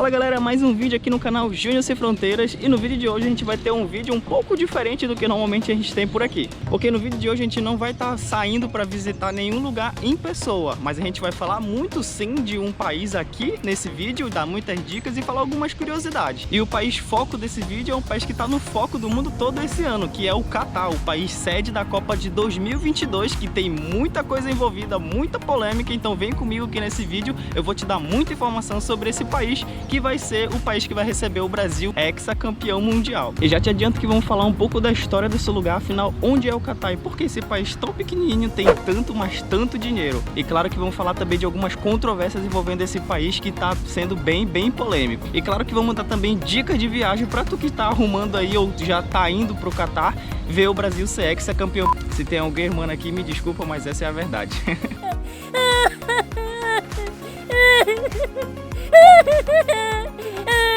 Fala galera, mais um vídeo aqui no canal Júnior Sem Fronteiras. E no vídeo de hoje a gente vai ter um vídeo um pouco diferente do que normalmente a gente tem por aqui. Porque no vídeo de hoje a gente não vai estar saindo para visitar nenhum lugar em pessoa, mas a gente vai falar muito sim de um país aqui nesse vídeo, dar muitas dicas e falar algumas curiosidades. E o país foco desse vídeo é um país que está no foco do mundo todo esse ano, que é o Catar, o país sede da Copa de 2022, que tem muita coisa envolvida, muita polêmica. Então vem comigo aqui nesse vídeo, eu vou te dar muita informação sobre esse país, que vai ser o país que vai receber o Brasil hexacampeão mundial. E já te adianto que vamos falar um pouco da história desse lugar, afinal, onde é o Catar e por que esse país tão pequenininho tem tanto, mas tanto dinheiro. E claro que vamos falar também de algumas controvérsias envolvendo esse país que tá sendo bem polêmico. E claro que vamos dar também dicas de viagem para tu que tá arrumando aí ou já tá indo pro Catar ver o Brasil ser hexacampeão. Se tem alguém, mano, aqui, me desculpa, mas essa é a verdade.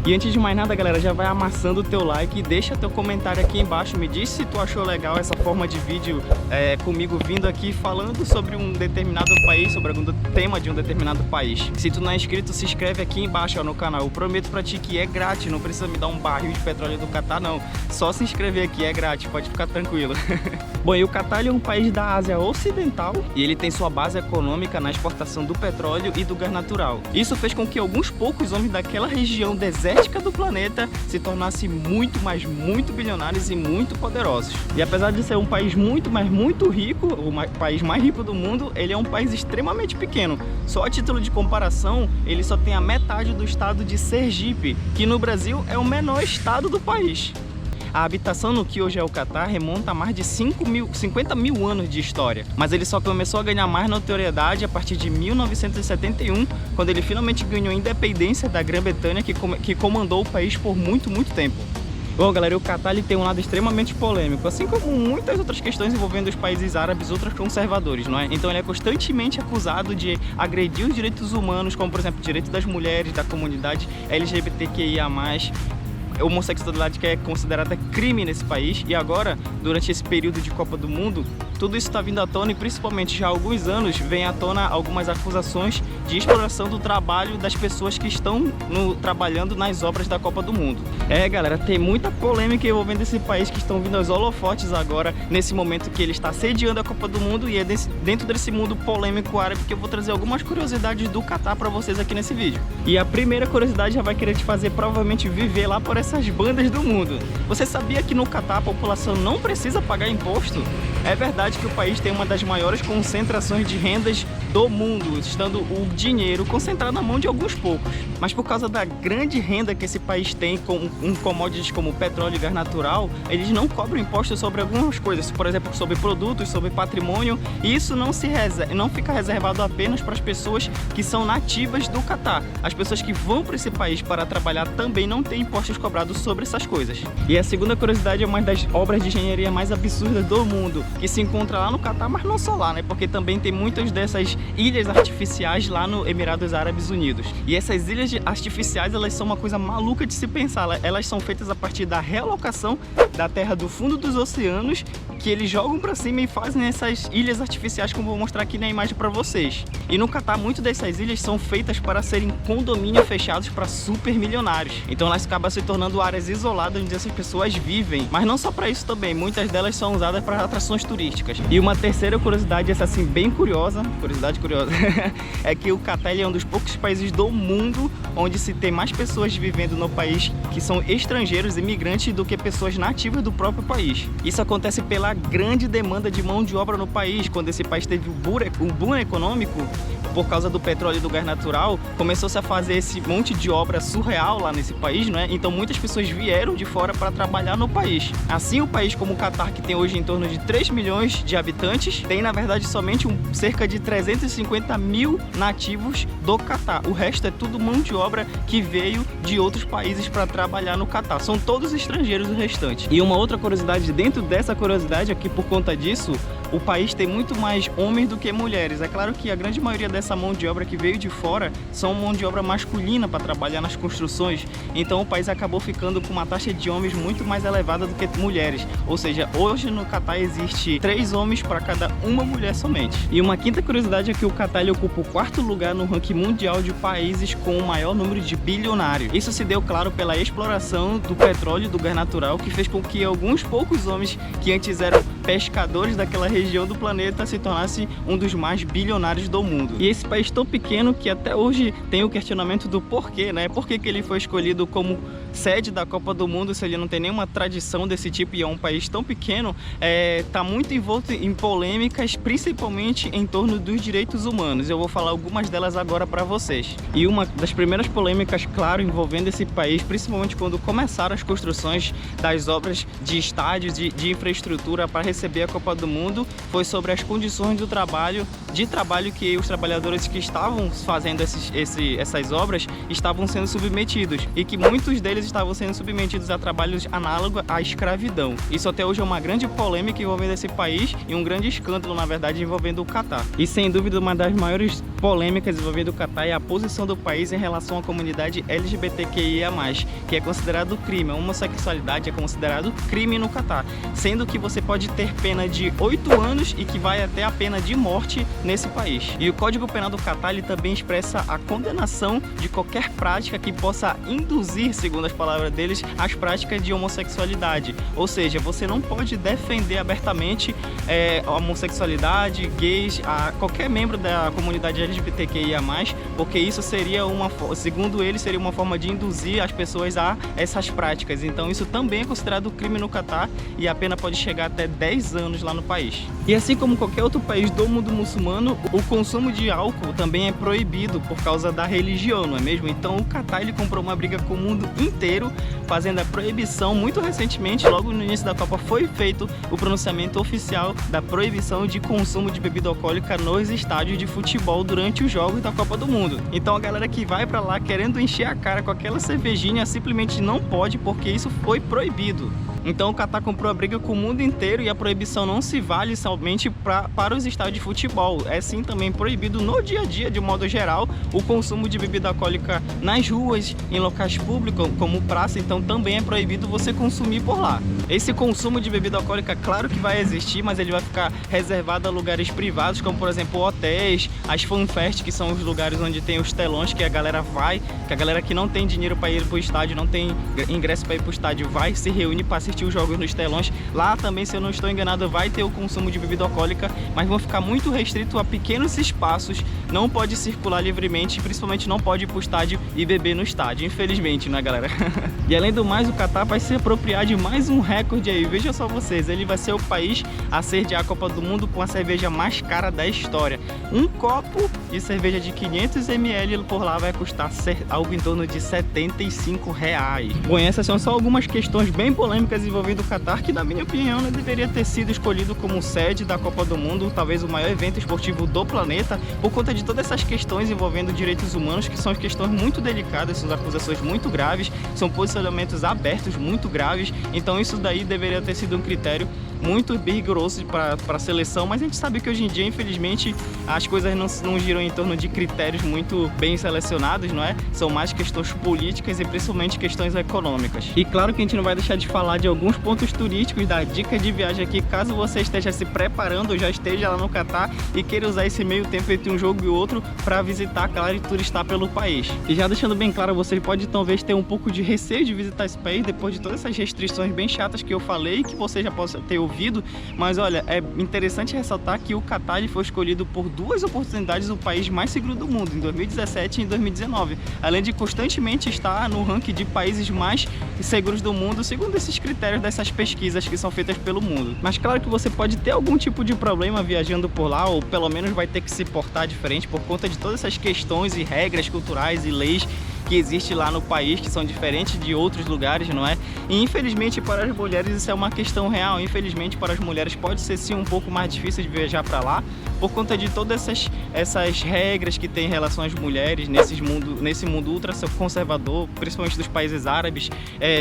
E antes de mais nada, galera, já vai amassando o teu like e deixa teu comentário aqui embaixo. Me diz se tu achou legal essa forma de vídeo comigo vindo aqui falando sobre um determinado país, sobre algum tema de um determinado país. Se tu não é inscrito, se inscreve aqui embaixo, ó, no canal. Eu prometo pra ti que é grátis, não precisa me dar um barril de petróleo do Catar, não. Só se inscrever aqui, é grátis, pode ficar tranquilo. Bom, e o Catar é um país da Ásia Ocidental e ele tem sua base econômica na exportação do petróleo e do gás natural. Isso fez com que alguns poucos homens daquela região desértica do planeta se tornassem muito, mas muito bilionários e muito poderosos. E apesar de ser um país muito, mas muito rico, o país mais rico do mundo, ele é um país extremamente pequeno. Só a título de comparação, ele só tem a metade do estado de Sergipe, que no Brasil é o menor estado do país. A habitação no que hoje é o Catar remonta a mais de 50 mil anos de história, mas ele só começou a ganhar mais notoriedade a partir de 1971, quando ele finalmente ganhou a independência da Grã-Bretanha, que comandou o país por muito tempo. Bom, galera, o Catar ele tem um lado extremamente polêmico, assim como muitas outras questões envolvendo os países árabes ultraconservadores, não é? Então ele é constantemente acusado de agredir os direitos humanos, como por exemplo, o direito das mulheres, da comunidade LGBTQIA+, homossexualidade, que é considerada crime nesse país. E agora, durante esse período de Copa do Mundo, tudo isso está vindo à tona e principalmente já há alguns anos vem à tona algumas acusações de exploração do trabalho das pessoas que estão trabalhando nas obras da Copa do Mundo. Galera, tem muita polêmica envolvendo esse país que estão vindo aos holofotes agora, nesse momento que ele está sediando a Copa do Mundo, e é dentro desse mundo polêmico árabe que eu vou trazer algumas curiosidades do Catar para vocês aqui nesse vídeo. E a primeira curiosidade já vai querer te fazer provavelmente viver lá por essas bandas do mundo. Você sabia que no Catar a população não precisa pagar imposto? É verdade que o país tem uma das maiores concentrações de rendas do mundo, estando o dinheiro concentrado na mão de alguns poucos. Mas por causa da grande renda que esse país tem com commodities como petróleo e gás natural, eles não cobram impostos sobre algumas coisas, por exemplo, sobre produtos, sobre patrimônio, e isso não fica reservado apenas para as pessoas que são nativas do Catar. As pessoas que vão para esse país para trabalhar também não têm impostos cobrados sobre essas coisas. E a segunda curiosidade é uma das obras de engenharia mais absurdas do mundo, que se encontra lá no Catar, mas não só lá, né? Porque também tem muitas dessas ilhas artificiais lá no Emirados Árabes Unidos. E essas ilhas artificiais, elas são uma coisa maluca de se pensar. Elas são feitas a partir da realocação da terra do fundo dos oceanos, que eles jogam para cima e fazem essas ilhas artificiais, como eu vou mostrar aqui na imagem para vocês. E no Catar, muitas dessas ilhas são feitas para serem condomínios fechados para super milionários. Então elas acabam se tornando áreas isoladas onde essas pessoas vivem. Mas não só para isso também, muitas delas são usadas para atrações turísticas. E uma terceira curiosidade, essa assim bem curiosa, é que o Catar é um dos poucos países do mundo onde se tem mais pessoas vivendo no país que são estrangeiros, imigrantes, do que pessoas nativas do próprio país. Isso acontece pela grande demanda de mão de obra no país. Quando esse país teve um boom econômico por causa do petróleo e do gás natural, começou-se a fazer esse monte de obra surreal lá nesse país, não é? Então muitas pessoas vieram de fora para trabalhar no país. Assim, um país como o Catar, que tem hoje em torno de 3 milhões de habitantes, tem na verdade somente cerca de 350 mil nativos do Catar. O resto é tudo mão de obra que veio de outros países para trabalhar no Catar. São todos estrangeiros o restante. E uma outra curiosidade dentro dessa curiosidade é que, por conta disso, o país tem muito mais homens do que mulheres. É claro que a grande maioria dessa mão de obra que veio de fora são mão de obra masculina para trabalhar nas construções, então o país acabou ficando com uma taxa de homens muito mais elevada do que mulheres. Ou seja, hoje no Catar existe 3 homens para cada uma mulher somente. E uma quinta curiosidade é que o Catar ele ocupa o 4º lugar no ranking mundial de países com o maior número de bilionários. Isso se deu, claro, pela exploração do petróleo e do gás natural, que fez com que alguns poucos homens que antes eram pescadores daquela região do planeta se tornasse um dos mais bilionários do mundo. E esse país tão pequeno que até hoje tem o questionamento do porquê, né? Por que ele foi escolhido como sede da Copa do Mundo se ele não tem nenhuma tradição desse tipo e é um país tão pequeno? Tá muito envolto em polêmicas, principalmente em torno dos direitos humanos. Eu vou falar algumas delas agora para vocês. E uma das primeiras polêmicas, claro, envolvendo esse país, principalmente quando começaram as construções das obras de estádios, de infraestrutura para receber a Copa do Mundo, foi sobre as condições do trabalho, que os trabalhadores que estavam fazendo essas obras estavam sendo submetidos, e que muitos deles estavam sendo submetidos a trabalhos análogos à escravidão. Isso até hoje é uma grande polêmica envolvendo esse país e um grande escândalo, na verdade, envolvendo o Catar. E sem dúvida uma das maiores polêmicas envolvendo o Catar é a posição do país em relação à comunidade LGBTQIA+, que é considerado crime. A homossexualidade é considerado crime no Catar, sendo que você pode ter pena de 8 anos e que vai até a pena de morte nesse país. E o Código Penal do Catar ele também expressa a condenação de qualquer prática que possa induzir, segundo as palavras deles, as práticas de homossexualidade. Ou seja, você não pode defender abertamente a homossexualidade, gays, qualquer membro da comunidade LGBTQIA+, porque isso seria segundo eles, seria uma forma de induzir as pessoas a essas práticas. Então isso também é considerado crime no Catar e a pena pode chegar até 10 anos lá no país. E assim como qualquer outro país do mundo muçulmano, o consumo de álcool também é proibido por causa da religião, não é mesmo? Então o Catar ele comprou uma briga com o mundo inteiro, fazendo a proibição. Muito recentemente, logo no início da Copa, foi feito o pronunciamento oficial da proibição de consumo de bebida alcoólica nos estádios de futebol durante os jogos da Copa do Mundo. Então a galera que vai pra lá querendo encher a cara com aquela cervejinha simplesmente não pode, porque isso foi proibido. Então o Catar comprou a briga com o mundo inteiro e a proibição não se vale somente para os estádios de futebol. É sim também proibido no dia a dia, de modo geral, o consumo de bebida alcoólica nas ruas, em locais públicos, como praça. Então também é proibido você consumir por lá. Esse consumo de bebida alcoólica, claro que vai existir, mas ele vai ficar reservado a lugares privados, como por exemplo hotéis, as fanfest, que são os lugares onde tem os telões, que a galera vai, que a galera que não tem dinheiro para ir para o estádio, não tem ingresso para ir para o estádio, vai se reúne para assistir os jogos nos telões. Lá também, se eu não estou enganado, vai ter o consumo de bebida alcoólica, mas vão ficar muito restrito a pequenos espaços, não pode circular livremente, principalmente não pode ir para o estádio e beber no estádio, infelizmente, né, galera? E além do mais, o Catar vai se apropriar de mais um recorde aí. Veja só vocês, ele vai ser o país a sediar a Copa do Mundo com a cerveja mais cara da história. Um copo de cerveja de 500 ml por lá vai custar algo em torno de R$75. Bom, essas são só algumas questões bem polêmicas envolvendo o Catar, que na minha opinião não deveria ter sido escolhido como sede da Copa do Mundo, talvez o maior evento esportivo do planeta, por conta de todas essas questões envolvendo direitos humanos, que são questões muito delicadas, são acusações muito graves, são posicionamentos abertos muito graves. Então isso daí deveria ter sido um critério muito rigoroso para a seleção, mas a gente sabe que hoje em dia, infelizmente, as coisas não giram em torno de critérios muito bem selecionados, não é? São mais questões políticas e principalmente questões econômicas. E claro que a gente não vai deixar de falar de alguns pontos turísticos, da dica de viagem aqui, caso você esteja se preparando ou já esteja lá no Catar e queira usar esse meio tempo entre um jogo e outro para visitar, claro, e turistar pelo país. E já deixando bem claro, você pode talvez ter um pouco de receio de visitar esse país depois de todas essas restrições bem chatas que eu falei, que você já possa ter ouvido, mas olha, é interessante ressaltar que o Catar foi escolhido por 2 oportunidades o país mais seguro do mundo, em 2017 e em 2019, além de constantemente estar no ranking de países mais seguros do mundo, segundo esses critérios dessas pesquisas que são feitas pelo mundo. Mas claro que você pode ter algum tipo de problema viajando por lá, ou pelo menos vai ter que se portar diferente por conta de todas essas questões e regras culturais e leis que existe lá no país, que são diferentes de outros lugares, não é? E infelizmente para as mulheres isso é uma questão real. Infelizmente para as mulheres pode ser sim um pouco mais difícil de viajar para lá, por conta de todas essas regras que tem em relação às mulheres nesse mundo ultra conservador, principalmente dos países árabes,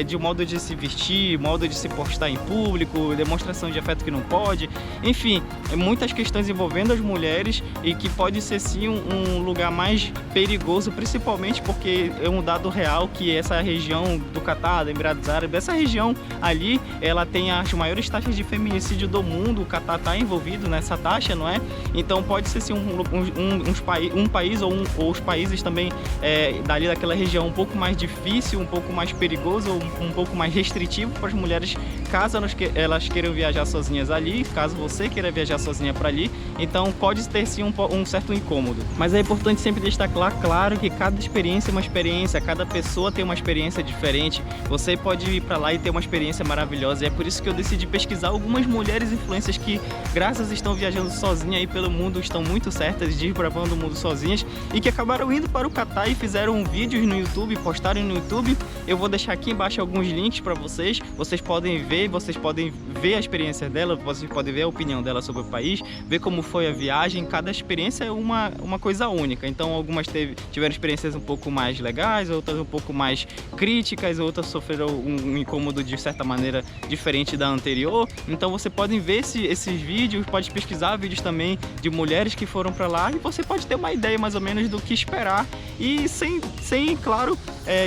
de modo de se vestir, modo de se postar em público, demonstração de afeto que não pode, enfim, muitas questões envolvendo as mulheres, e que pode ser sim um lugar mais perigoso, principalmente porque é um dado real que essa região do Catar, da Emirados Árabes, essa região ali, ela tem as maiores taxas de feminicídio do mundo. O Catar está envolvido nessa taxa, não é? Então pode ser sim um país ou os países também dali daquela região um pouco mais difícil, um pouco mais perigoso, um pouco mais restritivo para as mulheres, caso elas queiram viajar sozinhas ali, caso você queira viajar sozinha para ali. Então pode ter sim um certo incômodo. Mas é importante sempre destacar, claro, que cada experiência é uma experiência, cada pessoa tem uma experiência diferente. Você pode ir para lá e ter uma experiência maravilhosa, e é por isso que eu decidi pesquisar algumas mulheres influências que, graças estão viajando sozinhas aí pelo mundo, estão muito certas de ir para o mundo sozinhas, e que acabaram indo para o Catar e fizeram vídeos no YouTube, postaram no YouTube. Eu vou deixar aqui embaixo alguns links para vocês podem ver a experiência dela, vocês podem ver a opinião dela sobre o país, ver como foi a viagem. Cada experiência é uma coisa única, então algumas tiveram experiências um pouco mais legais, outras um pouco mais críticas, outras sofreram um incômodo de certa maneira diferente da anterior. Então você pode ver esses vídeos, pode pesquisar vídeos também de mulheres que foram para lá, e você pode ter uma ideia mais ou menos do que esperar, e sem claro,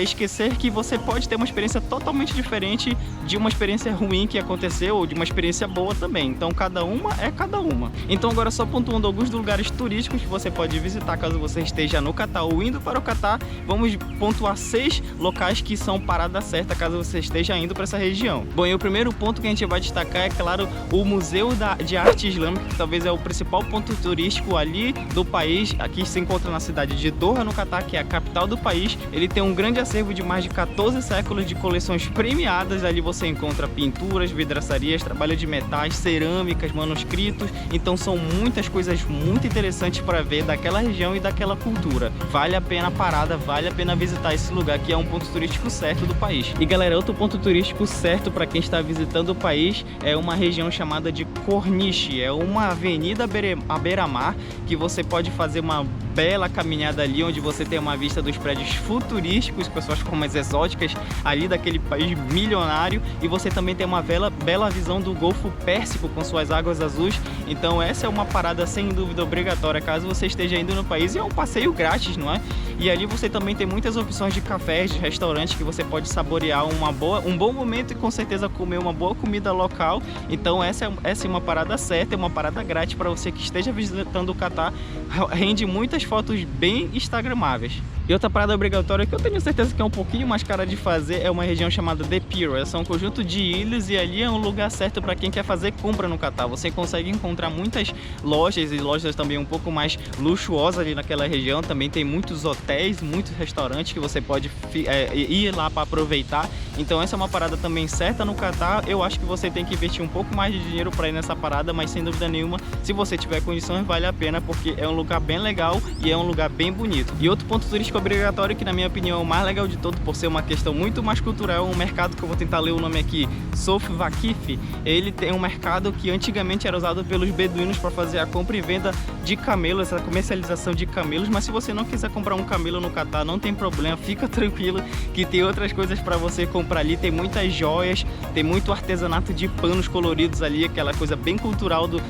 esquecer que você pode ter uma experiência totalmente diferente de uma experiência ruim que aconteceu, ou de uma experiência boa também. Então cada uma é cada uma. Então agora, só pontuando alguns lugares turísticos que você pode visitar caso você esteja no Catar ou indo para o Catar, vamos pontuar 6 locais que são parada certa caso você esteja indo para essa região. Bom, e o primeiro ponto que a gente vai destacar é, claro, o Museu de Arte Islâmica, que talvez é o principal ponto turístico ali do país. Aqui se encontra na cidade de Doha, no Catar, que é a capital do país. Ele tem um grande acervo de mais de 14 séculos de coleções premiadas. Ali você encontra pinturas, vidraçarias, trabalho de metais, cerâmicas, manuscritos. Então são muitas coisas muito interessantes para ver daquela região e daquela cultura. Vale a pena a parada, vale a pena visitar esse lugar, que é um ponto turístico certo do país. E galera, outro ponto turístico certo para quem está visitando o país é uma região chamada de Corniche. É uma avenida à beira-mar, que você pode fazer uma bela caminhada ali, onde você tem uma vista dos prédios futurísticos, com suas formas exóticas ali daquele país milionário, e você também tem uma bela visão do Golfo Pérsico com suas águas azuis. Então essa é uma parada sem dúvida obrigatória caso você esteja indo no país, e é um passeio grátis, não é? E ali você também tem muitas opções de cafés, de restaurantes, que você pode saborear um bom momento e com certeza comer uma boa comida local. Então essa é uma parada certa, é uma parada grátis para você que esteja visitando o Catar. Rende muitas fotos bem instagramáveis. E outra parada obrigatória que eu tenho certeza que é um pouquinho mais cara de fazer é uma região chamada The Pier. Essa é um conjunto de ilhas, e ali é um lugar certo para quem quer fazer compra no Catar. Você consegue encontrar muitas lojas, e lojas também um pouco mais luxuosas ali naquela região. Também tem muitos hotéis, muitos restaurantes que você pode ir lá para aproveitar. Então essa é uma parada também certa no Catar. Eu acho que você tem que investir um pouco mais de dinheiro para ir nessa parada, mas sem dúvida nenhuma, se você tiver condições, vale a pena, porque é um lugar bem legal e é um lugar bem bonito. E outro ponto turístico obrigatório, que na minha opinião é o mais legal de todo, por ser uma questão muito mais cultural, um mercado que eu vou tentar ler o nome aqui, Souf Waqif. Ele tem um mercado que antigamente era usado pelos beduínos para fazer a compra e venda de camelos, essa comercialização de camelos. Mas se você não quiser comprar um camelo no Catar, não tem problema, fica tranquilo que tem outras coisas para você comprar ali. Tem muitas joias, tem muito artesanato de panos coloridos ali, aquela coisa bem cultural do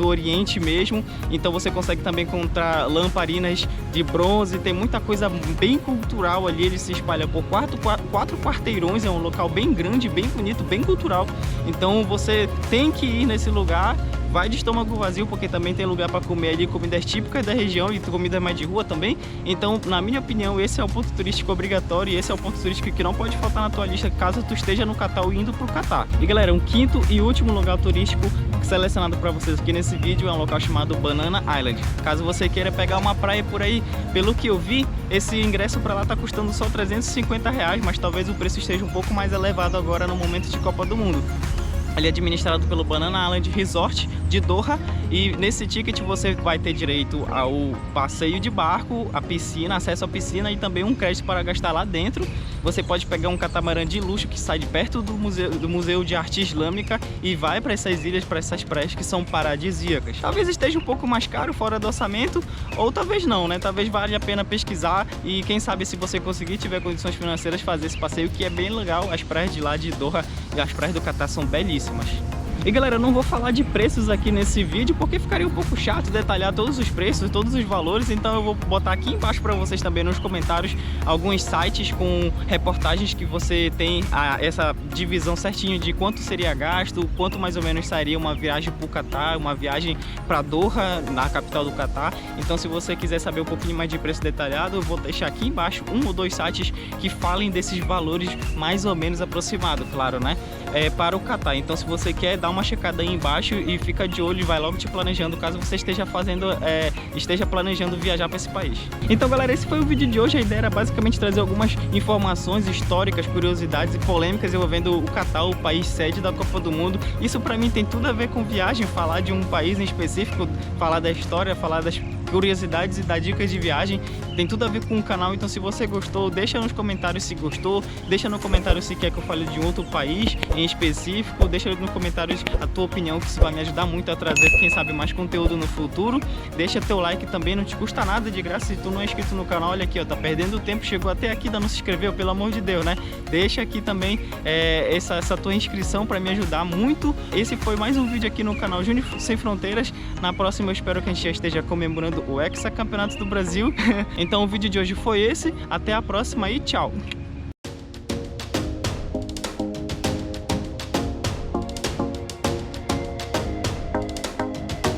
Oriente mesmo. Então você consegue também encontrar lamparinas de bronze, tem muita coisa bem cultural ali. Ele se espalha por quatro quarteirões, é um local bem grande, bem bonito, bem cultural. Então você tem que ir nesse lugar. Vai de estômago vazio, porque também tem lugar para comer ali comidas típicas da região e comidas mais de rua também. Então, na minha opinião, esse é o ponto turístico obrigatório, e esse é o ponto turístico que não pode faltar na tua lista caso tu esteja no Catar ou indo pro Catar. E galera, um quinto e último lugar turístico selecionado para vocês aqui nesse vídeo é um local chamado Banana Island. Caso você queira pegar uma praia por aí, pelo que eu vi, esse ingresso para lá tá custando só R$350, mas talvez o preço esteja um pouco mais elevado agora no momento de Copa do Mundo. Ele é administrado pelo Banana Island Resort de Doha, e nesse ticket você vai ter direito ao passeio de barco, a piscina, acesso à piscina e também um crédito para gastar lá dentro. você pode pegar um catamarã de luxo que sai de perto do Museu de Arte Islâmica e vai para essas ilhas, para essas praias que são paradisíacas. Talvez esteja um pouco mais caro, fora do orçamento, ou talvez não, né? Talvez valha a pena pesquisar e quem sabe, se você conseguir, tiver condições financeiras, fazer esse passeio, que é bem legal. As praias de lá de Doha e as praias do Catar são belíssimas. E galera, eu não vou falar de preços aqui nesse vídeo porque ficaria um pouco chato detalhar todos os preços, todos os valores, então eu vou botar aqui embaixo para vocês também nos comentários alguns sites com reportagens que você tem essa divisão certinho de quanto seria gasto, quanto mais ou menos sairia uma viagem para o Catar, uma viagem para Doha, na capital do Catar. Então se você quiser saber um pouquinho mais de preço detalhado, eu vou deixar aqui embaixo um ou dois sites que falem desses valores mais ou menos aproximados, claro, né? Para o Catar. Então se você quer, dá uma checada aí embaixo e fica de olho e vai logo te planejando caso você esteja planejando viajar para esse país. Então galera, esse foi o vídeo de hoje. A ideia era basicamente trazer algumas informações históricas, curiosidades e polêmicas envolvendo o Catar, o país sede da Copa do Mundo. Isso para mim tem tudo a ver com viagem, falar de um país em específico, falar da história, falar das curiosidades e dar dicas de viagem, tem tudo a ver com o canal. Então se você gostou, deixa nos comentários se gostou, deixa no comentário se quer que eu fale de outro país em específico, deixa nos comentários a tua opinião, que isso vai me ajudar muito a trazer, quem sabe, mais conteúdo no futuro. Deixa teu like também, não te custa nada, de graça. Se tu não é inscrito no canal, olha aqui, ó, tá perdendo tempo, chegou até aqui, ainda não se inscreveu, pelo amor de Deus, né? Deixa aqui também essa tua inscrição para me ajudar muito. Esse foi mais um vídeo aqui no canal Júnior Sem Fronteiras. Na próxima eu espero que a gente já esteja comemorando o Hexacampeonato do Brasil. Então o vídeo de hoje foi esse, até a próxima e tchau!